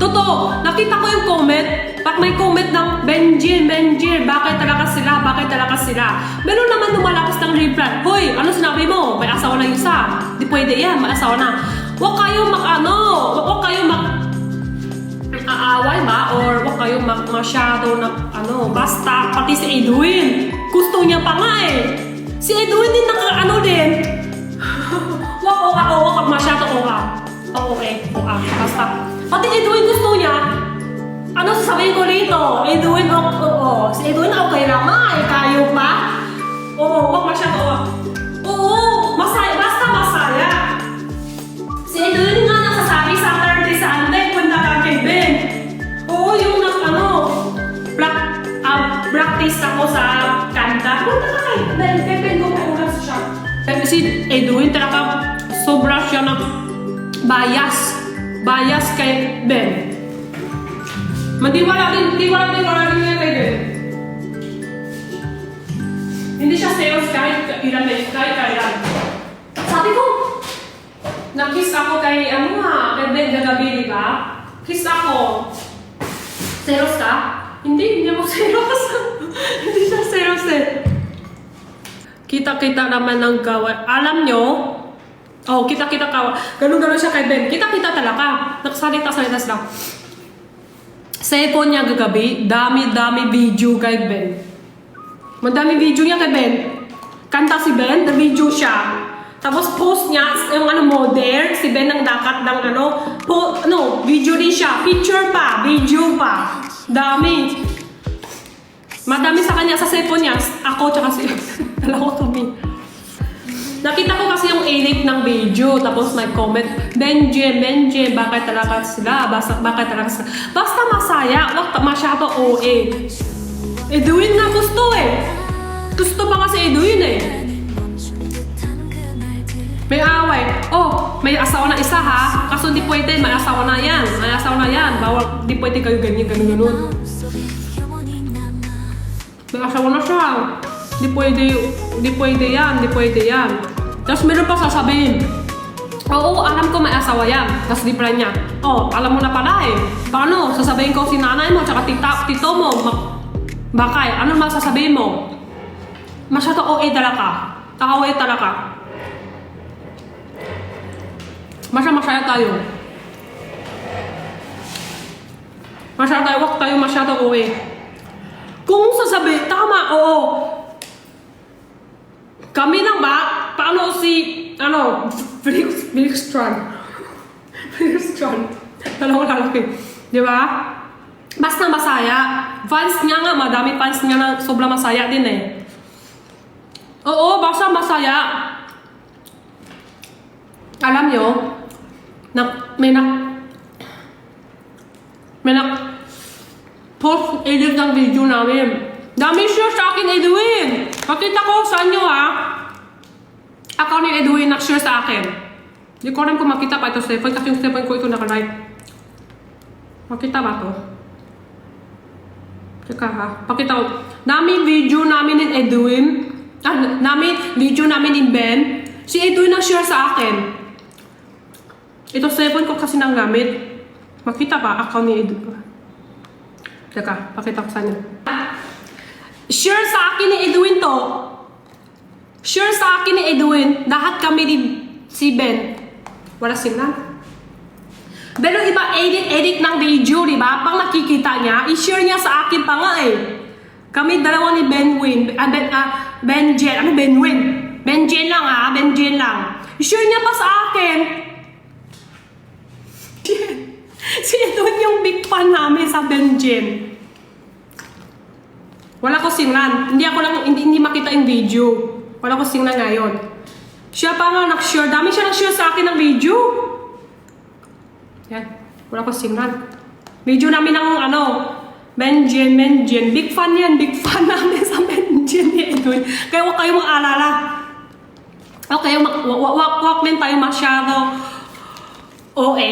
Totoo, nakita ko yung comment. Pag may comment ng Benjin, bakit talaga sila? Meron naman lumalakas ng reply. Hoy, ano sinabi mo? May asawa na yung isa. Di pwede yan, may asawa na. Huwag kayong aaway ba? Or huwag kayong masyado na basta pati si Edwin. Gusto niya pa nga eh. Si Edwin din din. Wag masyado basta. Pati Edwin gusto niya. Ano sasabihin ko rito? Edwin, si Edwin okay lang kayo pa? Wag masyado masaya, basta masaya. Si Edwin nga nasasabi sa Saturday Sunday, punta ka kay Ben. Yung practice ako sa kanta. Punta ka kay Ben, ko may ulas siya. Si Edwin talaga sobra siya na bias kay Ben. Madiwala din niya kay Ben. Hindi siya serious kahit ilan. Sabi ko, na-kiss ako kay Ben gagabi, di ba? Kiss ako. Serious ka? Hindi ako serious. Hindi siya serious eh. Kita-kita naman ng gawa. Alam nyo, kita-kita kawa. Ganun siya kay Ben. Kita-kita talaga. Nagsalita sila. Cellphone niya gagabi, dami video kay Ben. Madami video niya kay Ben. Kanta si Ben, na-video siya. Tapos post niya, yung model, si Ben ang dakat ng video din siya. Picture pa, video pa. Dami. Madami sa kanya sa cellphone niya. Ako tsaka si dalawa kami. Nakita ko kasi yung edit ng video, tapos may comment, Benjin, bakit talaga sila? Basta masaya, wag masyado OA. Edwin nga gusto eh. Gusto pa kasi Edwin eh. May away. May asawa na isa ha. Kaso di pwede, may asawa na yan. Bawal, di pwede kayo ganyan. May asawa na siya. Di pwede yan. Tapos meron pa sasabihin, alam ko may asawa yan. Tapos di pala niya, alam mo na pala eh. Paano? Sasabihin ko si nanay mo, tsaka tito mo, bakay, ano naman sasabihin mo? Masyado OA talaga. Takaway talaga. Masaya tayo. Wag tayo masyado OA. Kung sasabihin, tama, kami lang ba? Paano si, Felix Tran. Dalawang lalaki. Di ba? Basta masaya. Madami fans niya na sobrang masaya din eh. Basta masaya. Alam nyo, may post edit ng video namin. Dami share sa akin, Edwin. Makita ko sa inyo ha. Account ni Edwin nag-share sa akin. Hindi ko rin kung makita pa ito sa cellphone kasi yung cellphone ko ito naka-live. Makita ba ito? Teka ha. Pakita ko. Dami video namin ni Edwin. Video namin ni Ben. Si Edwin nag-share sa akin. Ito cellphone ko kasi nang gamit. Makita ba account ni Edwin? Teka, pakita ko sa inyo. Share sa akin ni Edwin to. Share sa akin ni Edwin. Lahat kami ni si Ben. Wala signal. Pero iba edit ng video, di ba? Pang nakikita niya, i-share niya sa akin pa nga eh. Kami dalawa ni Benjin. Benjin lang. I-share niya pa sa akin. Si Edwin yung big fan namin sa Benjin. Wala ko singlan. Hindi makita yung video. Wala ko singlan ngayon. Siya pa nga nag-share. Dami siya nag-share sa akin ng video. Yan. Wala ko singlan. Video namin ng Benjin. Big fan yan. Big fan namin sa Benjin ni Edwin. Kaya huwag kayong mag-alala. Okay, wag din tayo masyado OA.